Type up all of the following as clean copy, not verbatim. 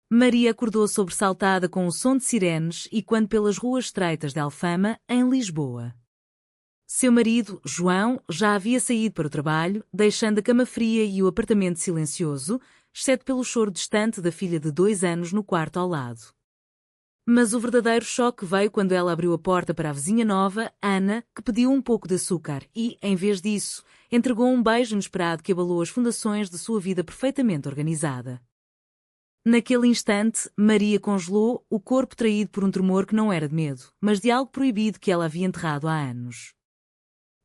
Maria acordou sobressaltada com o som de sirenes e quando pelas ruas estreitas de Alfama, em Lisboa. Seu marido, João, já havia saído para o trabalho, deixando a cama fria e o apartamento silencioso, exceto pelo choro distante da filha de 2 anos no quarto ao lado. Mas o verdadeiro choque veio quando ela abriu a porta para a vizinha nova, Ana, que pediu um pouco de açúcar e, em vez disso, entregou um beijo inesperado que abalou as fundações de sua vida perfeitamente organizada. Naquele instante, Maria congelou, o corpo traído por um tremor que não era de medo, mas de algo proibido que ela havia enterrado há anos.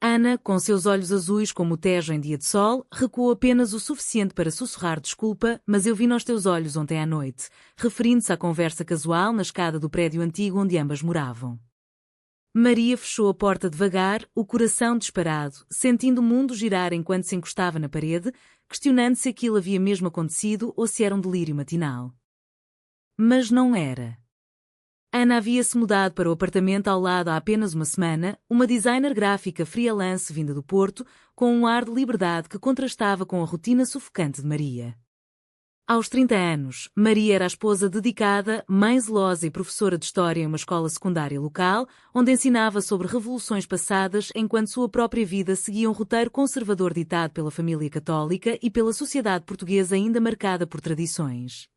Ana, com seus olhos azuis como o Tejo em dia de sol, recuou apenas o suficiente para sussurrar desculpa, mas eu vi nos teus olhos ontem à noite, referindo-se à conversa casual na escada do prédio antigo onde ambas moravam. Maria fechou a porta devagar, o coração disparado, sentindo o mundo girar enquanto se encostava na parede, questionando se aquilo havia mesmo acontecido ou se era um delírio matinal. Mas não era. Ana havia-se mudado para o apartamento ao lado há apenas uma semana, uma designer gráfica freelance vinda do Porto, com um ar de liberdade que contrastava com a rotina sufocante de Maria. Aos 30 anos, Maria era a esposa dedicada, mãe zelosa e professora de história em uma escola secundária local, onde ensinava sobre revoluções passadas enquanto sua própria vida seguia um roteiro conservador ditado pela família católica e pela sociedade portuguesa ainda marcada por tradições.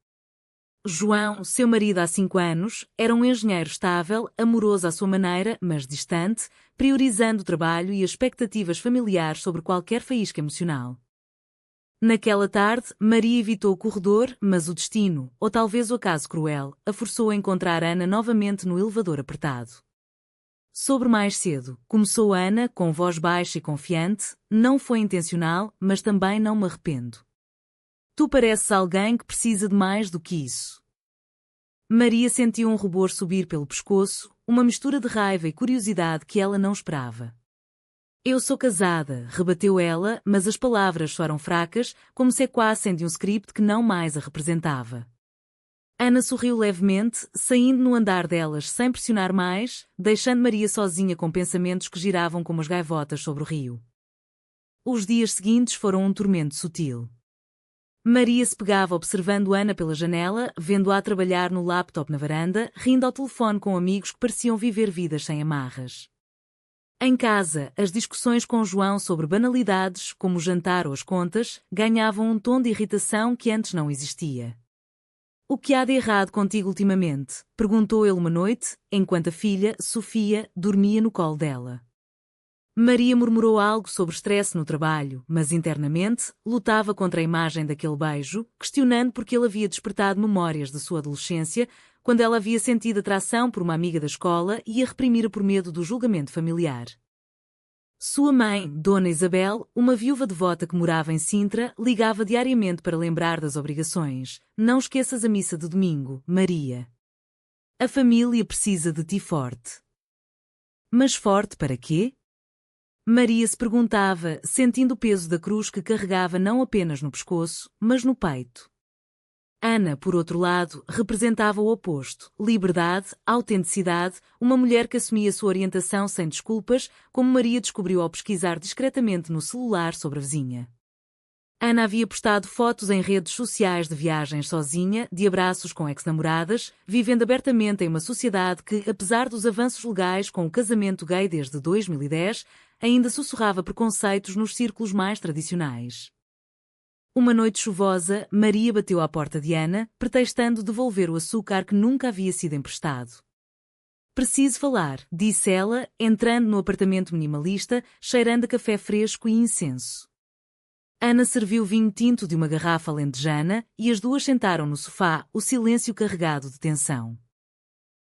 João, seu marido há 5 anos, era um engenheiro estável, amoroso à sua maneira, mas distante, priorizando o trabalho e as expectativas familiares sobre qualquer faísca emocional. Naquela tarde, Maria evitou o corredor, mas o destino, ou talvez o acaso cruel, a forçou a encontrar Ana novamente no elevador apertado. Sobre mais cedo, começou Ana, com voz baixa e confiante, não foi intencional, mas também não me arrependo. Tu pareces alguém que precisa de mais do que isso. Maria sentiu um rubor subir pelo pescoço, uma mistura de raiva e curiosidade que ela não esperava. Eu sou casada, rebateu ela, mas as palavras soaram fracas, como se ecoassem de um script que não mais a representava. Ana sorriu levemente, saindo no andar delas sem pressionar mais, deixando Maria sozinha com pensamentos que giravam como as gaivotas sobre o rio. Os dias seguintes foram um tormento sutil. Maria se pegava observando Ana pela janela, vendo-a trabalhar no laptop na varanda, rindo ao telefone com amigos que pareciam viver vidas sem amarras. Em casa, as discussões com João sobre banalidades, como o jantar ou as contas, ganhavam um tom de irritação que antes não existia. O que há de errado contigo ultimamente? Perguntou ele uma noite, enquanto a filha, Sofia, dormia no colo dela. Maria murmurou algo sobre estresse no trabalho, mas internamente, lutava contra a imagem daquele beijo, questionando porque ele havia despertado memórias de sua adolescência, quando ela havia sentido atração por uma amiga da escola e a reprimira por medo do julgamento familiar. Sua mãe, Dona Isabel, uma viúva devota que morava em Sintra, ligava diariamente para lembrar das obrigações. Não esqueças a missa de domingo, Maria. A família precisa de ti forte. Mas forte para quê? Maria se perguntava, sentindo o peso da cruz que carregava não apenas no pescoço, mas no peito. Ana, por outro lado, representava o oposto: liberdade, autenticidade, uma mulher que assumia sua orientação sem desculpas, como Maria descobriu ao pesquisar discretamente no celular sobre a vizinha. Ana havia postado fotos em redes sociais de viagens sozinha, de abraços com ex-namoradas, vivendo abertamente em uma sociedade que, apesar dos avanços legais com o casamento gay desde 2010, ainda sussurrava preconceitos nos círculos mais tradicionais. Uma noite chuvosa, Maria bateu à porta de Ana, pretextando devolver o açúcar que nunca havia sido emprestado. Preciso falar, disse ela, entrando no apartamento minimalista, cheirando a café fresco e incenso. Ana serviu vinho tinto de uma garrafa alentejana e as duas sentaram no sofá, o silêncio carregado de tensão.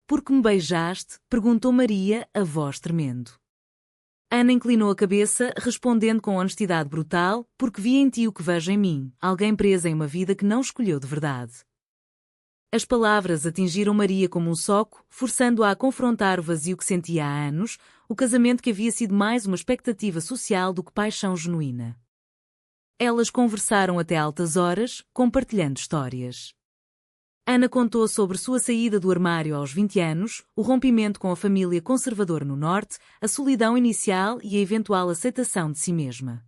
Por que me beijaste? Perguntou Maria, a voz tremendo. Ana inclinou a cabeça, respondendo com honestidade brutal, porque vi em ti o que vejo em mim, alguém presa em uma vida que não escolheu de verdade. As palavras atingiram Maria como um soco, forçando-a a confrontar o vazio que sentia há anos, o casamento que havia sido mais uma expectativa social do que paixão genuína. Elas conversaram até altas horas, compartilhando histórias. Ana contou sobre sua saída do armário aos 20 anos, o rompimento com a família conservadora no Norte, a solidão inicial e a eventual aceitação de si mesma.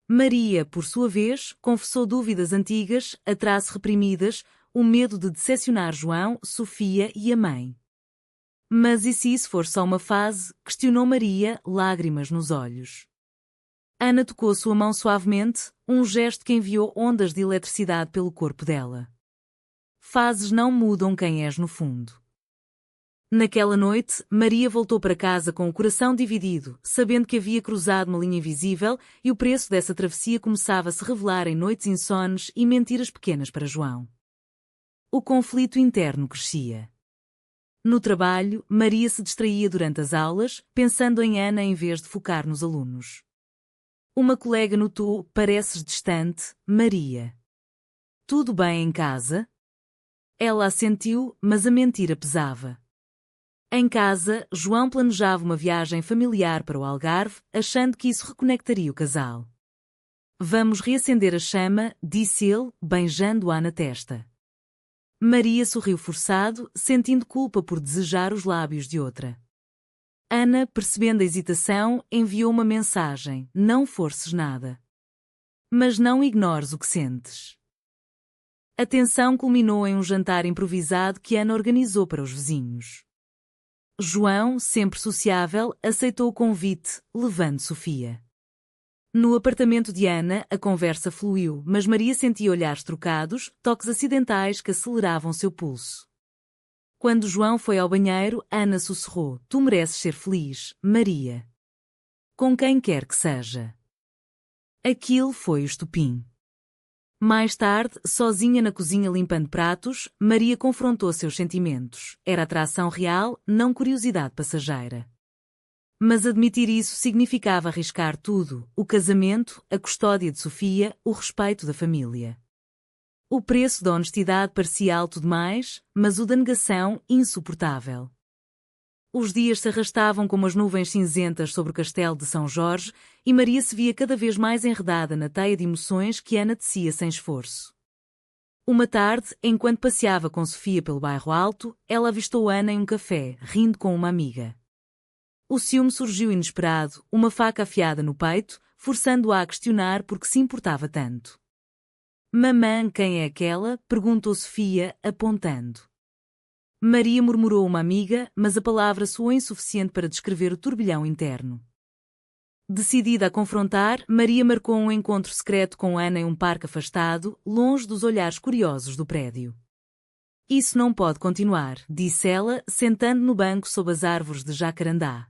Maria, por sua vez, confessou dúvidas antigas, atrasos reprimidas, o medo de decepcionar João, Sofia e a mãe. Mas e se isso for só uma fase? Questionou Maria, lágrimas nos olhos. Ana tocou sua mão suavemente, um gesto que enviou ondas de eletricidade pelo corpo dela. Fases não mudam quem és no fundo. Naquela noite, Maria voltou para casa com o coração dividido, sabendo que havia cruzado uma linha invisível e o preço dessa travessia começava a se revelar em noites insones e mentiras pequenas para João. O conflito interno crescia. No trabalho, Maria se distraía durante as aulas, pensando em Ana em vez de focar nos alunos. Uma colega notou: pareces distante, Maria. Tudo bem em casa? Ela assentiu, mas a mentira pesava. Em casa, João planejava uma viagem familiar para o Algarve, achando que isso reconectaria o casal. Vamos reacender a chama, disse ele, beijando-a na testa. Maria sorriu forçado, sentindo culpa por desejar os lábios de outra. Ana, percebendo a hesitação, enviou uma mensagem: não forces nada. Mas não ignores o que sentes. A tensão culminou em um jantar improvisado que Ana organizou para os vizinhos. João, sempre sociável, aceitou o convite, levando Sofia. No apartamento de Ana, a conversa fluiu, mas Maria sentia olhares trocados, toques acidentais que aceleravam seu pulso. Quando João foi ao banheiro, Ana sussurrou: tu mereces ser feliz, Maria. Com quem quer que seja. Aquilo foi o estopim. Mais tarde, sozinha na cozinha limpando pratos, Maria confrontou seus sentimentos. Era atração real, não curiosidade passageira. Mas admitir isso significava arriscar tudo: o casamento, a custódia de Sofia, o respeito da família. O preço da honestidade parecia alto demais, mas o da negação, insuportável. Os dias se arrastavam como as nuvens cinzentas sobre o castelo de São Jorge e Maria se via cada vez mais enredada na teia de emoções que Ana tecia sem esforço. Uma tarde, enquanto passeava com Sofia pelo bairro Alto, ela avistou Ana em um café, rindo com uma amiga. O ciúme surgiu inesperado, uma faca afiada no peito, forçando-a a questionar por que se importava tanto. Mamã, quem é aquela? Perguntou Sofia, apontando. Maria murmurou uma amiga, mas a palavra soou insuficiente para descrever o turbilhão interno. Decidida a confrontar, Maria marcou um encontro secreto com Ana em um parque afastado, longe dos olhares curiosos do prédio. Isso não pode continuar, disse ela, sentando no banco sob as árvores de jacarandá.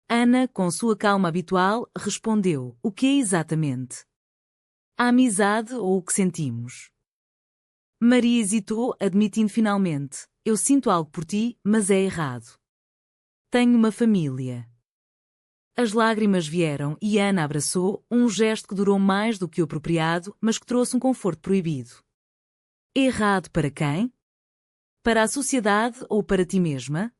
Ana, com sua calma habitual, respondeu: o que é exatamente? A amizade ou o que sentimos? Maria hesitou, admitindo finalmente: eu sinto algo por ti, mas é errado. Tenho uma família. As lágrimas vieram e Ana abraçou, um gesto que durou mais do que o apropriado, mas que trouxe um conforto proibido. Errado para quem? Para a sociedade ou para ti mesma?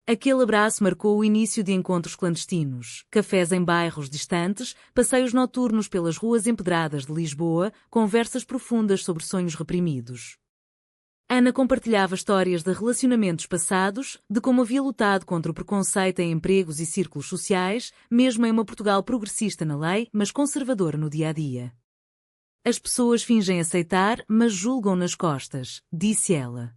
Aquele abraço marcou o início de encontros clandestinos, cafés em bairros distantes, passeios noturnos pelas ruas empedradas de Lisboa, conversas profundas sobre sonhos reprimidos. Ana compartilhava histórias de relacionamentos passados, de como havia lutado contra o preconceito em empregos e círculos sociais, mesmo em uma Portugal progressista na lei, mas conservadora no dia-a-dia. As pessoas fingem aceitar, mas julgam nas costas, disse ela.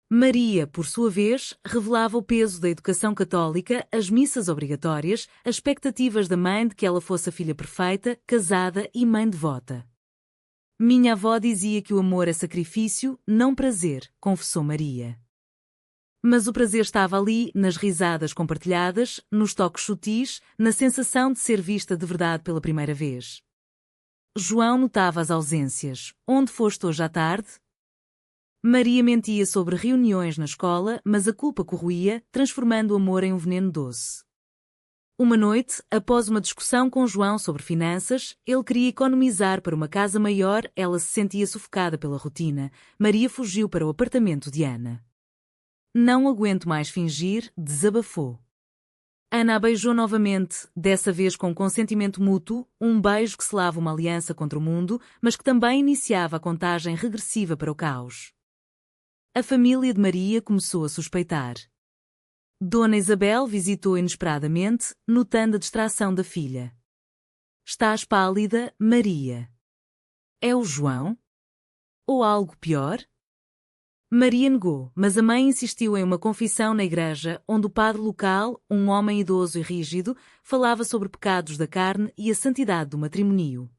Maria, por sua vez, revelava o peso da educação católica, as missas obrigatórias, as expectativas da mãe de que ela fosse a filha perfeita, casada e mãe devota. Minha avó dizia que o amor é sacrifício, não prazer, confessou Maria. Mas o prazer estava ali, nas risadas compartilhadas, nos toques sutis, na sensação de ser vista de verdade pela primeira vez. João notava as ausências. Onde foste hoje à tarde? Maria mentia sobre reuniões na escola, mas a culpa corroía, transformando o amor em um veneno doce. Uma noite, após uma discussão com João sobre finanças, ele queria economizar para uma casa maior, ela se sentia sufocada pela rotina. Maria fugiu para o apartamento de Ana. Não aguento mais fingir, desabafou. Ana a beijou novamente, dessa vez com consentimento mútuo, um beijo que selava uma aliança contra o mundo, mas que também iniciava a contagem regressiva para o caos. A família de Maria começou a suspeitar. Dona Isabel visitou inesperadamente, notando a distração da filha. Estás pálida, Maria. É o João? Ou algo pior? Maria negou, mas a mãe insistiu em uma confissão na igreja, onde o padre local, um homem idoso e rígido, falava sobre pecados da carne e a santidade do matrimônio.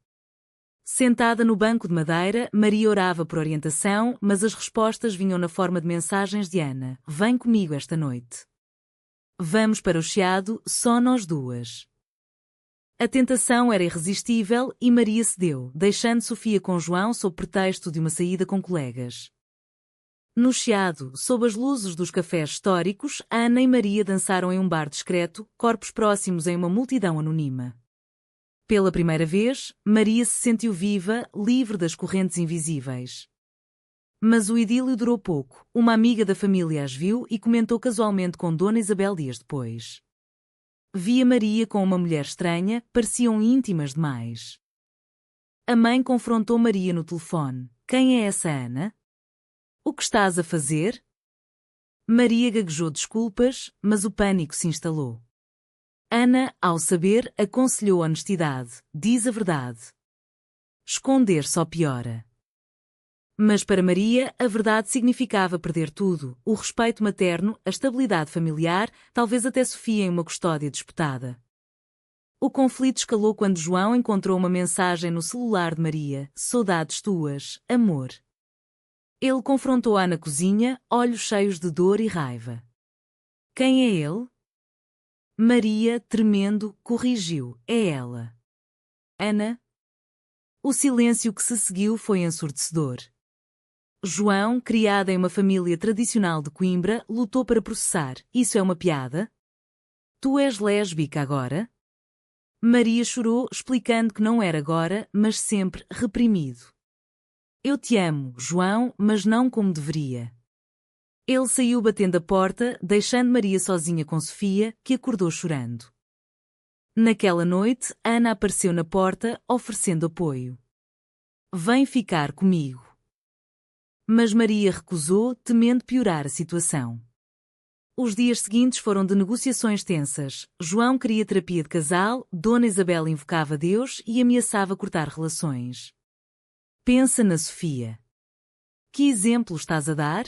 Sentada no banco de madeira, Maria orava por orientação, mas as respostas vinham na forma de mensagens de Ana: "Vem comigo esta noite. Vamos para o Chiado, só nós duas." A tentação era irresistível e Maria cedeu, deixando Sofia com João sob pretexto de uma saída com colegas. No Chiado, sob as luzes dos cafés históricos, Ana e Maria dançaram em um bar discreto, corpos próximos em uma multidão anônima. Pela primeira vez, Maria se sentiu viva, livre das correntes invisíveis. Mas o idílio durou pouco. Uma amiga da família as viu e comentou casualmente com Dona Isabel dias depois. Via Maria com uma mulher estranha, pareciam íntimas demais. A mãe confrontou Maria no telefone. "Quem é essa Ana? O que estás a fazer?" Maria gaguejou desculpas, mas o pânico se instalou. Ana, ao saber, aconselhou honestidade: "Diz a verdade. Esconder só piora." Mas para Maria, a verdade significava perder tudo: o respeito materno, a estabilidade familiar, talvez até Sofia em uma custódia disputada. O conflito escalou quando João encontrou uma mensagem no celular de Maria: "Saudades tuas, amor." Ele confrontou-a na cozinha, olhos cheios de dor e raiva. "Quem é ele?" Maria, tremendo, corrigiu: "É ela." "Ana?" O silêncio que se seguiu foi ensurdecedor. João, criado em uma família tradicional de Coimbra, lutou para processar: "Isso é uma piada? Tu és lésbica agora?" Maria chorou, explicando que não era agora, mas sempre, reprimido. "Eu te amo, João, mas não como deveria." Ele saiu batendo a porta, deixando Maria sozinha com Sofia, que acordou chorando. Naquela noite, Ana apareceu na porta, oferecendo apoio. "Vem ficar comigo." Mas Maria recusou, temendo piorar a situação. Os dias seguintes foram de negociações tensas. João queria terapia de casal, Dona Isabel invocava Deus e ameaçava cortar relações. "Pensa na Sofia. Que exemplo estás a dar?"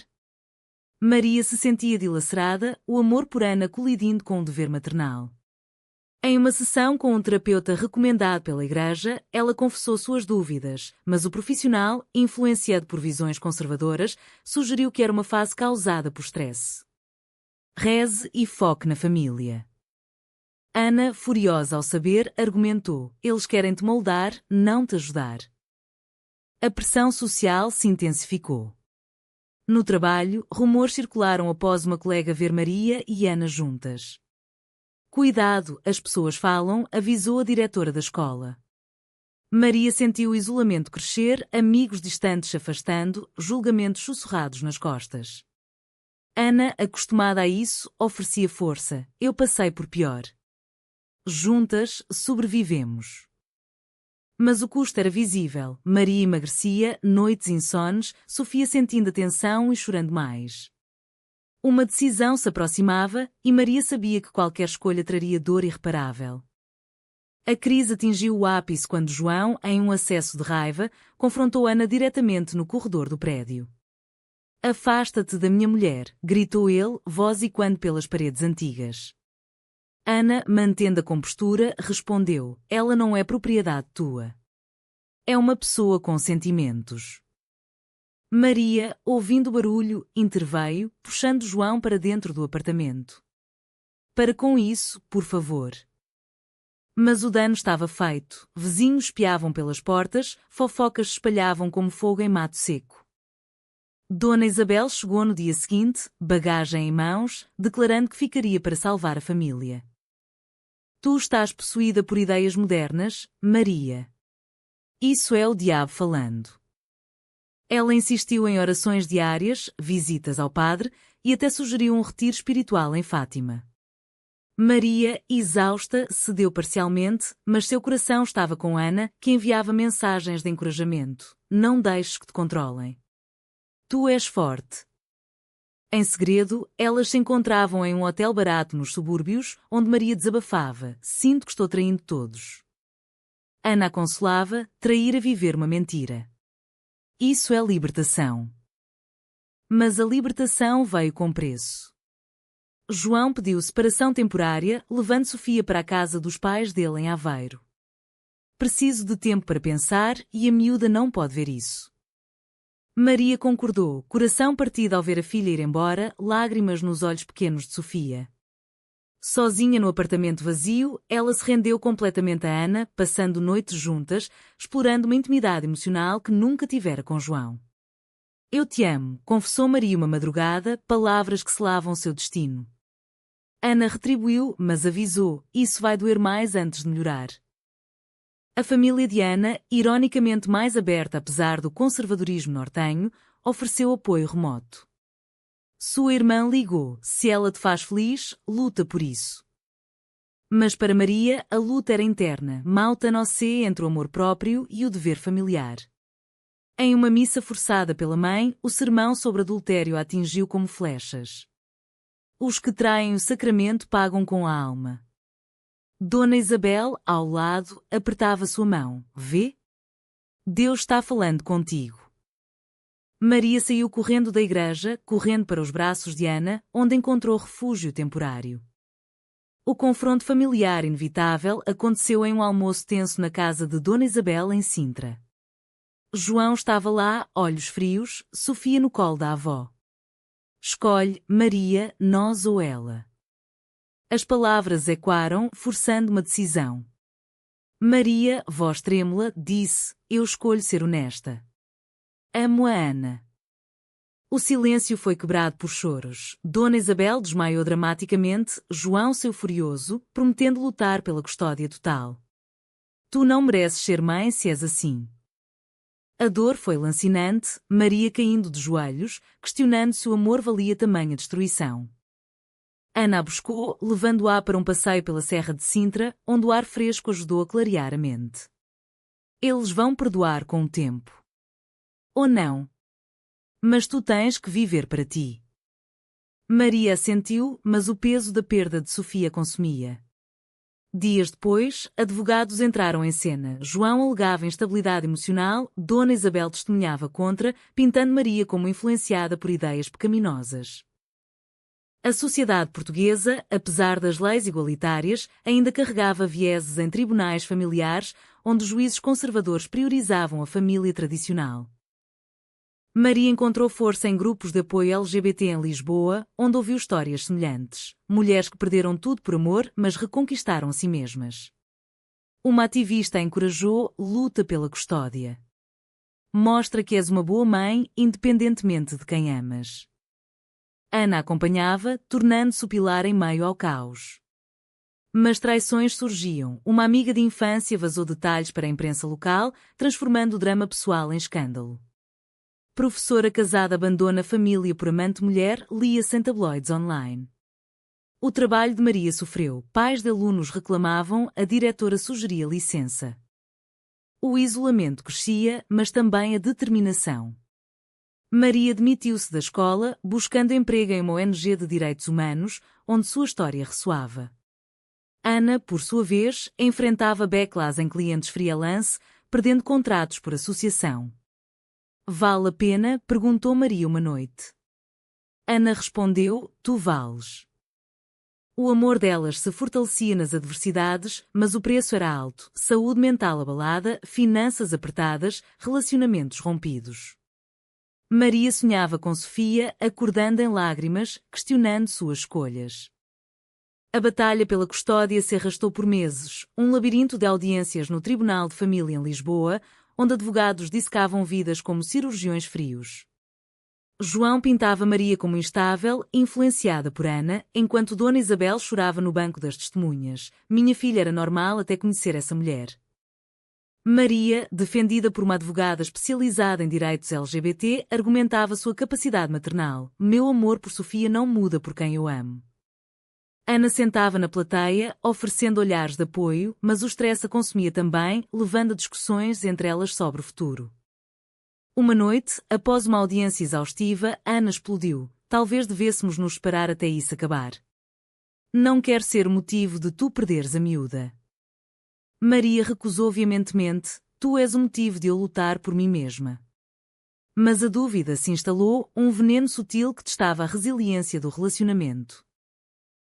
Maria se sentia dilacerada, o amor por Ana colidindo com o dever maternal. Em uma sessão com um terapeuta recomendado pela igreja, ela confessou suas dúvidas, mas o profissional, influenciado por visões conservadoras, sugeriu que era uma fase causada por stress. "Reze e foque na família." Ana, furiosa ao saber, argumentou: "Eles querem te moldar, não te ajudar." A pressão social se intensificou. No trabalho, rumores circularam após uma colega ver Maria e Ana juntas. "Cuidado, as pessoas falam", avisou a diretora da escola. Maria sentiu o isolamento crescer, amigos distantes se afastando, julgamentos sussurrados nas costas. Ana, acostumada a isso, oferecia força: "Eu passei por pior. Juntas, sobrevivemos." Mas o custo era visível. Maria emagrecia, noites insones, Sofia sentindo a tensão e chorando mais. Uma decisão se aproximava e Maria sabia que qualquer escolha traria dor irreparável. A crise atingiu o ápice quando João, em um acesso de raiva, confrontou Ana diretamente no corredor do prédio. "Afasta-te da minha mulher", gritou ele, voz ecoando pelas paredes antigas. Ana, mantendo a compostura, respondeu: "Ela não é propriedade tua. É uma pessoa com sentimentos." Maria, ouvindo o barulho, interveio, puxando João para dentro do apartamento. "Para com isso, por favor." Mas o dano estava feito. Vizinhos espiavam pelas portas, fofocas se espalhavam como fogo em mato seco. Dona Isabel chegou no dia seguinte, bagagem em mãos, declarando que ficaria para salvar a família. "Tu estás possuída por ideias modernas, Maria. Isso é o diabo falando." Ela insistiu em orações diárias, visitas ao padre e até sugeriu um retiro espiritual em Fátima. Maria, exausta, cedeu parcialmente, mas seu coração estava com Ana, que enviava mensagens de encorajamento: "Não deixes que te controlem. Tu és forte." Em segredo, elas se encontravam em um hotel barato nos subúrbios, onde Maria desabafava: "Sinto que estou traindo todos." Ana a consolava: trair a viver uma mentira. Isso é libertação. Mas a libertação veio com preço. João pediu separação temporária, levando Sofia para a casa dos pais dele em Aveiro. Preciso de tempo para pensar e a miúda não pode ver isso. Maria concordou, coração partido ao ver a filha ir embora, lágrimas nos olhos pequenos de Sofia. Sozinha no apartamento vazio, ela se rendeu completamente a Ana, passando noites juntas, explorando uma intimidade emocional que nunca tivera com João. Eu te amo, confessou Maria uma madrugada, palavras que selavam seu destino. Ana retribuiu, mas avisou, isso vai doer mais antes de melhorar. A família de Ana, ironicamente mais aberta apesar do conservadorismo nortenho, ofereceu apoio remoto. Sua irmã ligou, se ela te faz feliz, luta por isso. Mas para Maria, a luta era interna, malta nocê entre o amor próprio e o dever familiar. Em uma missa forçada pela mãe, o sermão sobre adultério a atingiu como flechas. Os que traem o sacramento pagam com a alma. Dona Isabel, ao lado, apertava sua mão. Vê? Deus está falando contigo. Maria saiu correndo da igreja, correndo para os braços de Ana, onde encontrou refúgio temporário. O confronto familiar inevitável aconteceu em um almoço tenso na casa de Dona Isabel em Sintra. João estava lá, olhos frios, Sofia no colo da avó. Escolhe, Maria, nós ou ela. As palavras ecoaram, forçando uma decisão. Maria, voz trêmula, disse, eu escolho ser honesta. Amo a Ana. O silêncio foi quebrado por choros. Dona Isabel desmaiou dramaticamente, João saiu furioso, prometendo lutar pela custódia total. Tu não mereces ser mãe se és assim. A dor foi lancinante, Maria caindo de joelhos, questionando se o amor valia tamanha destruição. Ana a buscou, levando-a para um passeio pela Serra de Sintra, onde o ar fresco ajudou a clarear a mente. Eles vão perdoar com o tempo. Ou não? Mas tu tens que viver para ti. Maria assentiu, mas o peso da perda de Sofia consumia. Dias depois, advogados entraram em cena. João alegava instabilidade emocional, Dona Isabel testemunhava contra, pintando Maria como influenciada por ideias pecaminosas. A sociedade portuguesa, apesar das leis igualitárias, ainda carregava vieses em tribunais familiares, onde os juízes conservadores priorizavam a família tradicional. Maria encontrou força em grupos de apoio LGBT em Lisboa, onde ouviu histórias semelhantes. Mulheres que perderam tudo por amor, mas reconquistaram a si mesmas. Uma ativista a encorajou, luta pela custódia. Mostra que és uma boa mãe, independentemente de quem amas. Ana acompanhava, tornando-se o pilar em meio ao caos. Mas traições surgiam. Uma amiga de infância vazou detalhes para a imprensa local, transformando o drama pessoal em escândalo. Professora casada abandona a família por amante mulher, lia-se em tabloides online. O trabalho de Maria sofreu, pais de alunos reclamavam, a diretora sugeria licença. O isolamento crescia, mas também a determinação. Maria demitiu-se da escola, buscando emprego em uma ONG de direitos humanos, onde sua história ressoava. Ana, por sua vez, enfrentava backlash em clientes freelance, perdendo contratos por associação. Vale a pena? Perguntou Maria uma noite. Ana respondeu, tu vales. O amor delas se fortalecia nas adversidades, mas o preço era alto, saúde mental abalada, finanças apertadas, relacionamentos rompidos. Maria sonhava com Sofia, acordando em lágrimas, questionando suas escolhas. A batalha pela custódia se arrastou por meses, um labirinto de audiências no Tribunal de Família em Lisboa, onde advogados dissecavam vidas como cirurgiões frios. João pintava Maria como instável, influenciada por Ana, enquanto Dona Isabel chorava no banco das testemunhas. Minha filha era normal até conhecer essa mulher. Maria, defendida por uma advogada especializada em direitos LGBT, argumentava sua capacidade maternal. Meu amor por Sofia não muda por quem eu amo. Ana sentava na plateia, oferecendo olhares de apoio, mas o stress a consumia também, levando a discussões entre elas sobre o futuro. Uma noite, após uma audiência exaustiva, Ana explodiu. Talvez devêssemos nos esperar até isso acabar. Não quero ser o motivo de tu perderes a miúda. Maria recusou veementemente. Tu és o motivo de eu lutar por mim mesma. Mas a dúvida se instalou, um veneno sutil que testava a resiliência do relacionamento.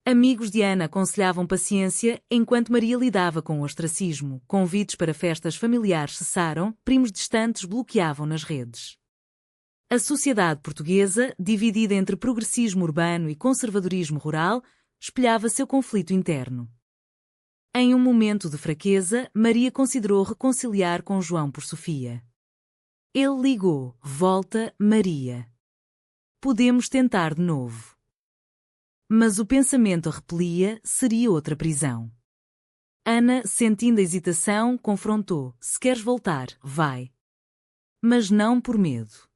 Amigos de Ana aconselhavam paciência, enquanto Maria lidava com o ostracismo. Convites para festas familiares cessaram, primos distantes bloqueavam nas redes. A sociedade portuguesa, dividida entre progressismo urbano e conservadorismo rural, espelhava seu conflito interno. Em um momento de fraqueza, Maria considerou reconciliar com João por Sofia. Ele ligou: "Volta, Maria. Podemos tentar de novo." Mas o pensamento a repelia, seria outra prisão. Ana, sentindo a hesitação, confrontou: "Se queres voltar, vai. Mas não por medo."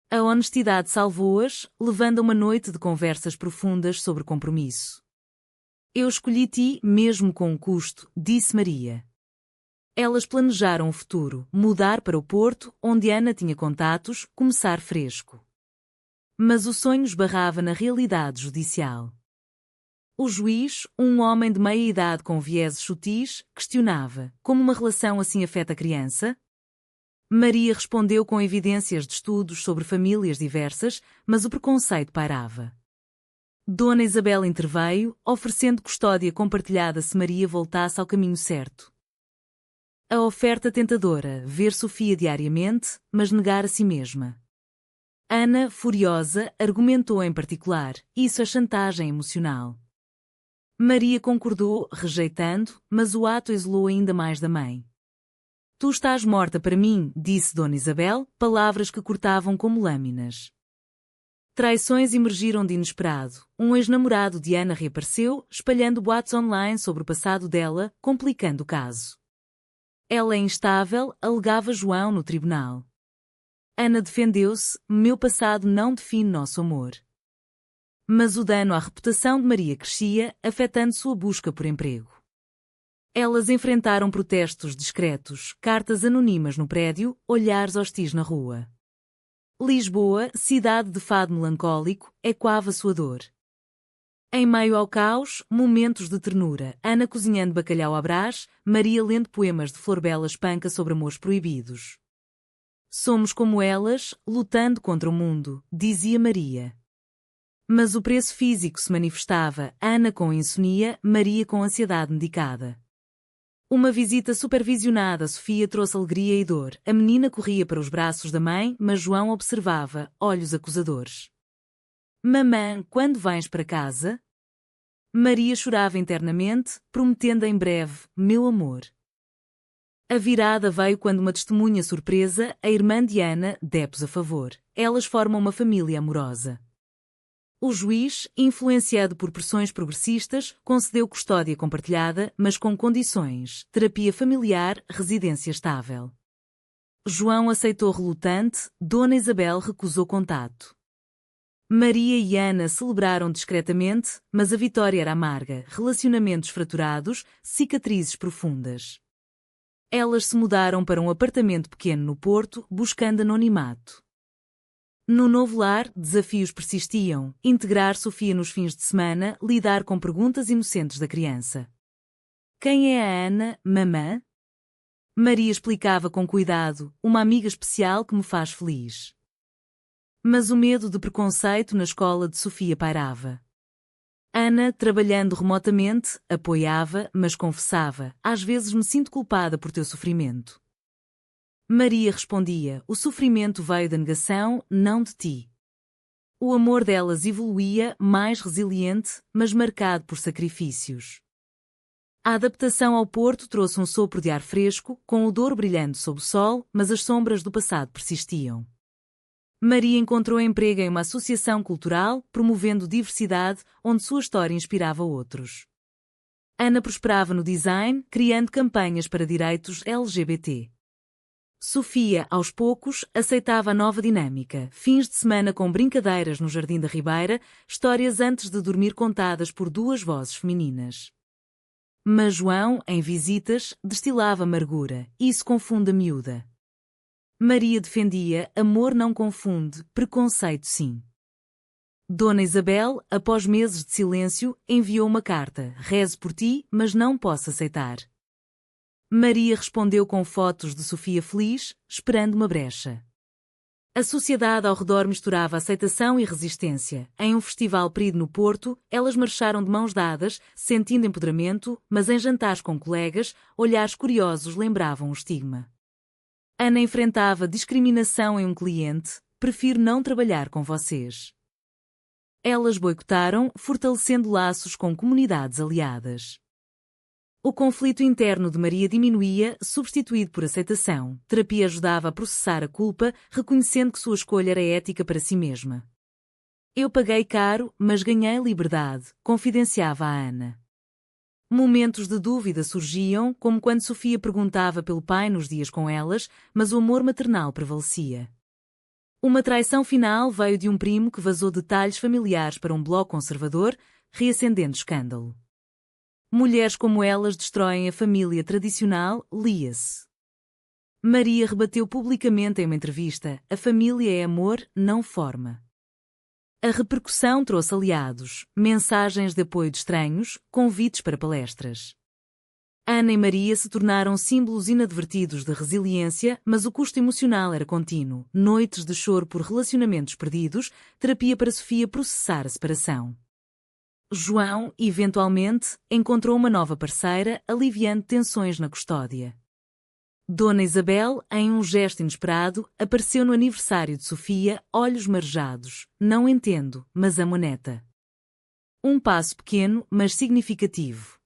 A honestidade salvou-as, levando a uma noite de conversas profundas sobre compromisso. "Eu escolhi-te, mesmo com um custo", disse Maria. Elas planejaram o futuro, mudar para o Porto, onde Ana tinha contatos, começar fresco. Mas o sonho esbarrava na realidade judicial. O juiz, um homem de meia idade com vieses sutis, questionava: "Como uma relação assim afeta a criança?" Maria respondeu com evidências de estudos sobre famílias diversas, mas o preconceito pairava. Dona Isabel interveio, oferecendo custódia compartilhada se Maria voltasse ao caminho certo. A oferta tentadora: ver Sofia diariamente, mas negar a si mesma. Ana, furiosa, argumentou em particular: "Isso é chantagem emocional." Maria concordou, rejeitando, mas o ato isolou ainda mais da mãe. "Tu estás morta para mim", disse Dona Isabel, palavras que cortavam como lâminas. Traições emergiram de inesperado. Um ex-namorado de Ana reapareceu, espalhando boatos online sobre o passado dela, complicando o caso. "Ela é instável", alegava João no tribunal. Ana defendeu-se: "Meu passado não define nosso amor." Mas o dano à reputação de Maria crescia, afetando sua busca por emprego. Elas enfrentaram protestos discretos, cartas anônimas no prédio, olhares hostis na rua. Lisboa, cidade de fado melancólico, ecoava sua dor. Em meio ao caos, momentos de ternura: Ana cozinhando bacalhau à brás, Maria lendo poemas de Florbela Espanca sobre amores proibidos. "Somos como elas, lutando contra o mundo", dizia Maria. Mas o preço físico se manifestava: Ana com insônia, Maria com ansiedade medicada. Uma visita supervisionada a Sofia trouxe alegria e dor. A menina corria para os braços da mãe, mas João observava, olhos acusadores. "Mamã, quando vens para casa?" Maria chorava internamente, prometendo em breve: "Meu amor." A virada veio quando uma testemunha surpresa, a irmã de Ana, depôs a favor. Elas formam uma família amorosa. O juiz, influenciado por pressões progressistas, concedeu custódia compartilhada, mas com condições: terapia familiar, residência estável. João aceitou relutante, Dona Isabel recusou contato. Maria e Ana celebraram discretamente, mas a vitória era amarga: relacionamentos fraturados, cicatrizes profundas. Elas se mudaram para um apartamento pequeno no Porto, buscando anonimato. No novo lar, desafios persistiam: integrar Sofia nos fins de semana, lidar com perguntas inocentes da criança. "Quem é a Ana, mamã?" Maria explicava com cuidado: "Uma amiga especial que me faz feliz." Mas o medo de preconceito na escola de Sofia pairava. Ana, trabalhando remotamente, apoiava, mas confessava: "Às vezes me sinto culpada por teu sofrimento." Maria respondia: "O sofrimento veio da negação, não de ti." O amor delas evoluía, mais resiliente, mas marcado por sacrifícios. A adaptação ao Porto trouxe um sopro de ar fresco, com o Douro brilhando sob o sol, mas as sombras do passado persistiam. Maria encontrou emprego em uma associação cultural, promovendo diversidade, onde sua história inspirava outros. Ana prosperava no design, criando campanhas para direitos LGBT. Sofia, aos poucos, aceitava a nova dinâmica: fins de semana com brincadeiras no Jardim da Ribeira, histórias antes de dormir contadas por duas vozes femininas. Mas João, em visitas, destilava amargura: "Isso confunde a miúda." Maria defendia: "Amor não confunde, preconceito sim." Dona Isabel, após meses de silêncio, enviou uma carta: "Rezo por ti, mas não posso aceitar." Maria respondeu com fotos de Sofia feliz, esperando uma brecha. A sociedade ao redor misturava aceitação e resistência. Em um festival perido no Porto, elas marcharam de mãos dadas, sentindo empoderamento, mas em jantares com colegas, olhares curiosos lembravam o estigma. Ana enfrentava discriminação em um cliente: prefiro não trabalhar com vocês. Elas boicotaram, fortalecendo laços com comunidades aliadas. O conflito interno de Maria diminuía, substituído por aceitação. Terapia ajudava a processar a culpa, reconhecendo que sua escolha era ética para si mesma. Eu paguei caro, mas ganhei liberdade, confidenciava a Ana. Momentos de dúvida surgiam, como quando Sofia perguntava pelo pai nos dias com elas, mas o amor maternal prevalecia. Uma traição final veio de um primo que vazou detalhes familiares para um blog conservador, reacendendo escândalo. Mulheres como elas destroem a família tradicional, lia-se. Maria rebateu publicamente em uma entrevista: a família é amor, não forma. A repercussão trouxe aliados, mensagens de apoio de estranhos, convites para palestras. Ana e Maria se tornaram símbolos inadvertidos de resiliência, mas o custo emocional era contínuo. Noites de choro por relacionamentos perdidos, terapia para Sofia processar a separação. João, eventualmente, encontrou uma nova parceira, aliviando tensões na custódia. Dona Isabel, em um gesto inesperado, apareceu no aniversário de Sofia, olhos marejados. Não entendo, mas amo a neta. Um passo pequeno, mas significativo.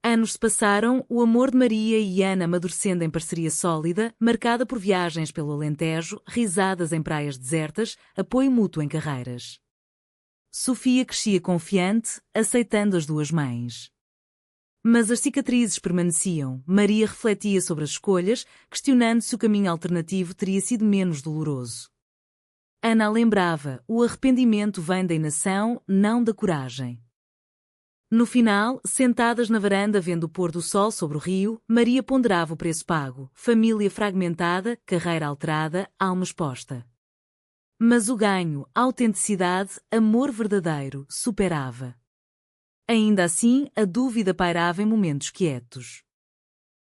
Anos se passaram, o amor de Maria e Ana amadurecendo em parceria sólida, marcada por viagens pelo Alentejo, risadas em praias desertas, apoio mútuo em carreiras. Sofia crescia confiante, aceitando as duas mães. Mas as cicatrizes permaneciam. Maria refletia sobre as escolhas, questionando se o caminho alternativo teria sido menos doloroso. Ana lembrava: o arrependimento vem da inação, não da coragem. No final, sentadas na varanda vendo o pôr do sol sobre o rio, Maria ponderava o preço pago: família fragmentada, carreira alterada, alma exposta. Mas o ganho, autenticidade, amor verdadeiro, superava. Ainda assim, a dúvida pairava em momentos quietos.